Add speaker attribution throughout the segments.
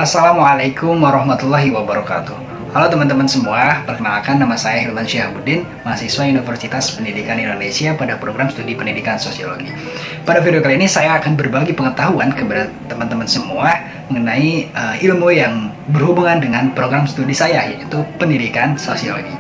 Speaker 1: Assalamualaikum warahmatullahi wabarakatuh. Halo teman-teman semua, perkenalkan nama saya Hilman Syahabuddin, mahasiswa Universitas Pendidikan Indonesia pada program studi pendidikan sosiologi. Pada video kali ini saya akan berbagi pengetahuan kepada teman-teman semua mengenai ilmu yang berhubungan dengan program studi saya, yaitu pendidikan sosiologi.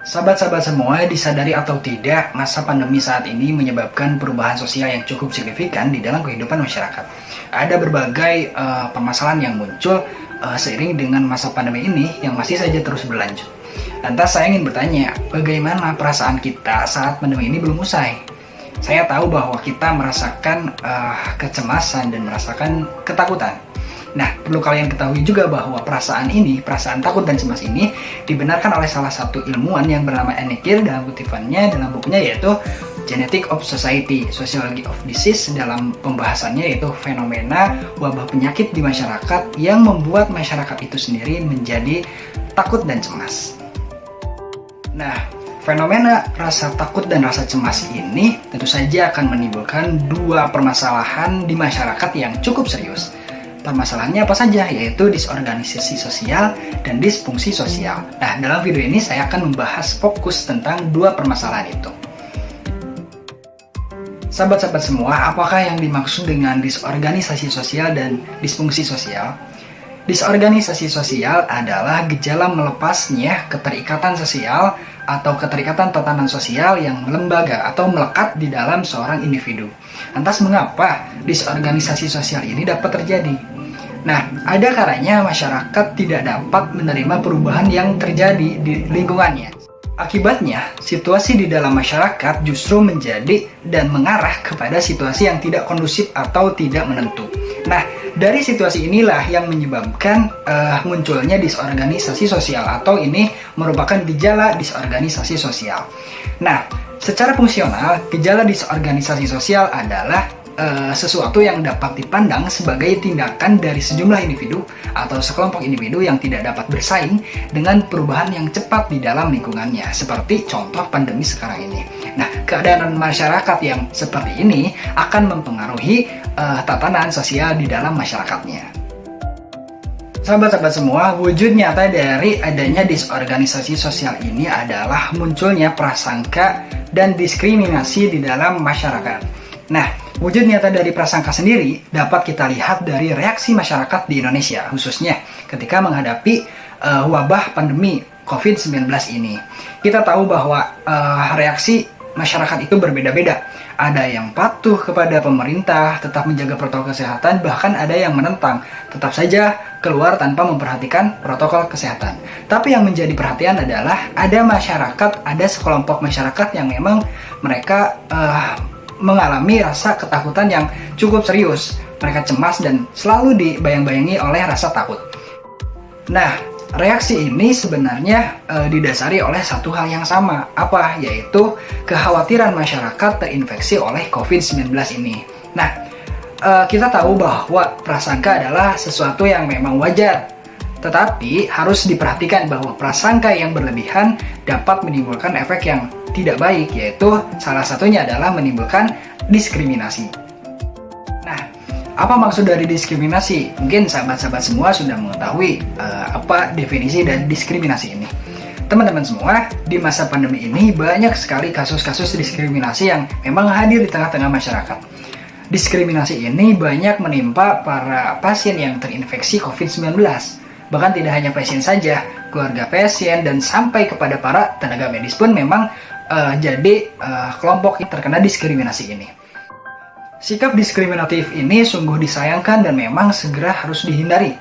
Speaker 1: Sahabat-sahabat semua, disadari atau tidak, masa pandemi saat ini menyebabkan perubahan sosial yang cukup signifikan di dalam kehidupan masyarakat. Ada berbagai permasalahan yang muncul seiring dengan masa pandemi ini yang masih saja terus berlanjut. Lantas saya ingin bertanya, bagaimana perasaan kita saat pandemi ini belum usai? Saya tahu bahwa kita merasakan kecemasan dan merasakan ketakutan. Nah, perlu kalian ketahui juga bahwa perasaan takut dan cemas ini dibenarkan oleh salah satu ilmuwan yang bernama Nick Gill dalam kutipannya dalam bukunya yaitu Genetic of Society, Sociology of Disease, dalam pembahasannya yaitu fenomena wabah penyakit di masyarakat yang membuat masyarakat itu sendiri menjadi takut dan cemas. Nah, fenomena rasa takut dan rasa cemas ini tentu saja akan menimbulkan dua permasalahan di masyarakat yang cukup serius. Permasalahannya apa saja? Yaitu disorganisasi sosial dan disfungsi sosial. Nah, dalam video ini saya akan membahas fokus tentang dua permasalahan itu. Sahabat-sahabat semua, apakah yang dimaksud dengan disorganisasi sosial dan disfungsi sosial? Disorganisasi sosial adalah gejala melepasnya keterikatan sosial atau keterikatan tatanan sosial yang lembaga atau melekat di dalam seorang individu. Lantas mengapa disorganisasi sosial ini dapat terjadi? Nah, ada kalanya masyarakat tidak dapat menerima perubahan yang terjadi di lingkungannya. Akibatnya, situasi di dalam masyarakat justru menjadi dan mengarah kepada situasi yang tidak kondusif atau tidak menentu. Nah, dari situasi inilah yang menyebabkan munculnya disorganisasi sosial, atau ini merupakan gejala disorganisasi sosial. Nah, secara fungsional, gejala disorganisasi sosial adalah sesuatu yang dapat dipandang sebagai tindakan dari sejumlah individu atau sekelompok individu yang tidak dapat bersaing dengan perubahan yang cepat di dalam lingkungannya, seperti contoh pandemi sekarang ini. Nah, keadaan masyarakat yang seperti ini akan mempengaruhi tatanan sosial di dalam masyarakatnya. Sahabat-sahabat semua, wujud nyata dari adanya disorganisasi sosial ini adalah munculnya prasangka dan diskriminasi di dalam masyarakat. Nah, wujud nyata dari prasangka sendiri dapat kita lihat dari reaksi masyarakat di Indonesia, khususnya ketika menghadapi wabah pandemi COVID-19 ini. Kita tahu bahwa reaksi masyarakat itu berbeda-beda. Ada yang patuh kepada pemerintah, tetap menjaga protokol kesehatan, bahkan ada yang menentang, tetap saja keluar tanpa memperhatikan protokol kesehatan. Tapi yang menjadi perhatian adalah ada masyarakat, ada sekelompok masyarakat yang memang mereka mengalami rasa ketakutan yang cukup serius. Mereka cemas dan selalu dibayang-bayangi oleh rasa takut. Nah, reaksi ini sebenarnya didasari oleh satu hal yang sama. Apa? Yaitu kekhawatiran masyarakat terinfeksi oleh COVID-19 ini. Nah, kita tahu bahwa prasangka adalah sesuatu yang memang wajar. Tetapi harus diperhatikan bahwa prasangka yang berlebihan dapat menimbulkan efek yang tidak baik, yaitu salah satunya adalah menimbulkan diskriminasi. Nah, apa maksud dari diskriminasi? Mungkin sahabat-sahabat semua sudah mengetahui apa definisi dari diskriminasi ini. Teman-teman semua, di masa pandemi ini banyak sekali kasus-kasus diskriminasi yang memang hadir di tengah-tengah masyarakat. Diskriminasi ini banyak menimpa para pasien yang terinfeksi COVID-19. Bahkan tidak hanya pasien saja, keluarga pasien dan sampai kepada para tenaga medis pun memang jadi kelompok yang terkena diskriminasi ini. Sikap diskriminatif ini sungguh disayangkan dan memang segera harus dihindari.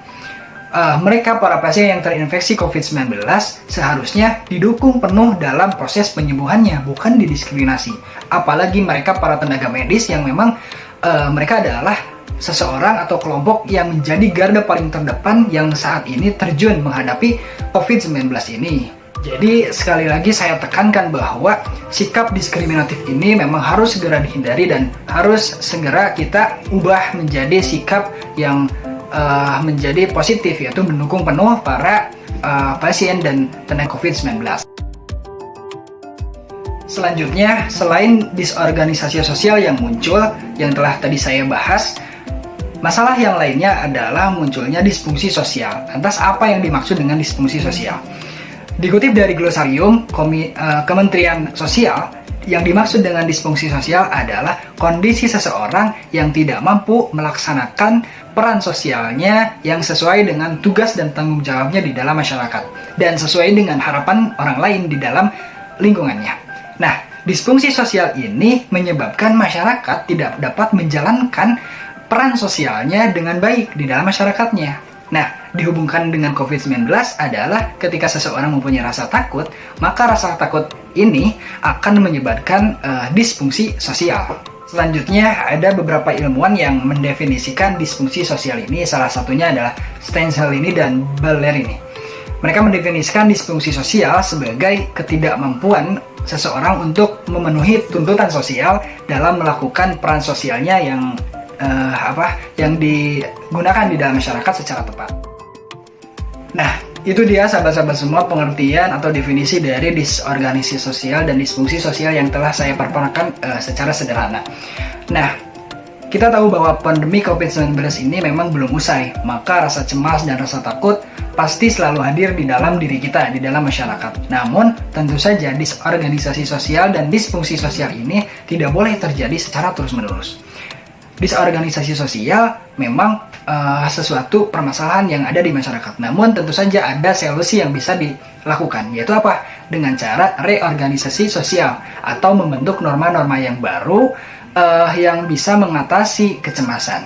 Speaker 1: Mereka para pasien yang terinfeksi COVID-19 seharusnya didukung penuh dalam proses penyembuhannya, bukan didiskriminasi. Apalagi mereka para tenaga medis yang memang mereka adalah seseorang atau kelompok yang menjadi garda paling terdepan yang saat ini terjun menghadapi COVID-19 ini. Jadi sekali lagi saya tekankan bahwa sikap diskriminatif ini memang harus segera dihindari dan harus segera kita ubah menjadi sikap yang menjadi positif, yaitu mendukung penuh para pasien dan tenaga COVID-19. Selanjutnya, selain disorganisasi sosial yang muncul, yang telah tadi saya bahas, Masalah yang lainnya adalah munculnya disfungsi sosial. Lantas apa yang dimaksud dengan disfungsi sosial? Dikutip dari Glosarium Kementerian Sosial, yang dimaksud dengan disfungsi sosial adalah kondisi seseorang yang tidak mampu melaksanakan peran sosialnya yang sesuai dengan tugas dan tanggung jawabnya di dalam masyarakat dan sesuai dengan harapan orang lain di dalam lingkungannya. Nah, disfungsi sosial ini menyebabkan masyarakat tidak dapat menjalankan peran sosialnya dengan baik di dalam masyarakatnya. Nah, dihubungkan dengan COVID-19 adalah ketika seseorang mempunyai rasa takut, maka rasa takut ini akan menyebabkan disfungsi sosial. Selanjutnya, ada beberapa ilmuwan yang mendefinisikan disfungsi sosial ini, salah satunya adalah Stanzelini dan Ballerini. Mereka mendefinisikan disfungsi sosial sebagai ketidakmampuan seseorang untuk memenuhi tuntutan sosial dalam melakukan peran sosialnya yang digunakan di dalam masyarakat secara tepat. Nah, itu dia sahabat-sahabat semua pengertian atau definisi dari disorganisasi sosial dan disfungsi sosial yang telah saya paparkan secara sederhana. Nah, kita tahu bahwa pandemi COVID-19 ini memang belum usai, maka rasa cemas dan rasa takut pasti selalu hadir di dalam diri kita, di dalam masyarakat. Namun, tentu saja disorganisasi sosial dan disfungsi sosial ini tidak boleh terjadi secara terus-menerus. Disorganisasi sosial memang sesuatu permasalahan yang ada di masyarakat. Namun tentu saja ada solusi yang bisa dilakukan, yaitu apa? Dengan cara reorganisasi sosial atau membentuk norma-norma yang baru yang bisa mengatasi kecemasan.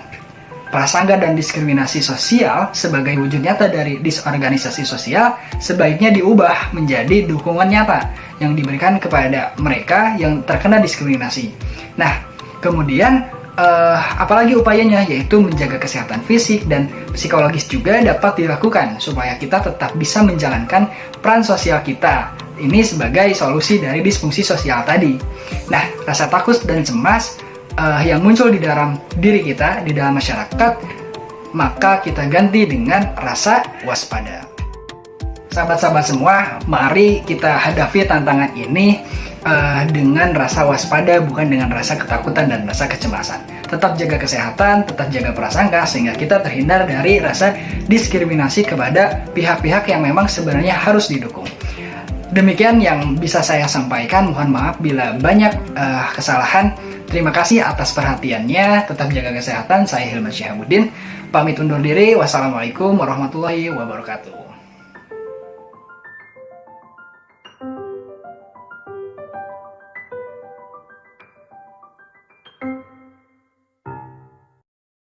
Speaker 1: Prasangka dan diskriminasi sosial sebagai wujud nyata dari disorganisasi sosial sebaiknya diubah menjadi dukungan nyata yang diberikan kepada mereka yang terkena diskriminasi. Nah, kemudian apalagi upayanya, yaitu menjaga kesehatan fisik dan psikologis juga dapat dilakukan supaya kita tetap bisa menjalankan peran sosial kita ini sebagai solusi dari disfungsi sosial tadi. Nah, rasa takut dan cemas yang muncul di dalam diri kita, di dalam masyarakat, maka kita ganti dengan rasa waspada. Sahabat-sahabat semua, mari kita hadapi tantangan ini dengan rasa waspada, bukan dengan rasa ketakutan dan rasa kecemasan. Tetap jaga kesehatan, tetap jaga prasangka, sehingga kita terhindar dari rasa diskriminasi kepada pihak-pihak yang memang sebenarnya harus didukung. Demikian yang bisa saya sampaikan. Mohon maaf bila banyak kesalahan. Terima kasih atas perhatiannya. Tetap jaga kesehatan. Saya Hilman Syihabuddin. Pamit undur diri. Wassalamualaikum warahmatullahi wabarakatuh.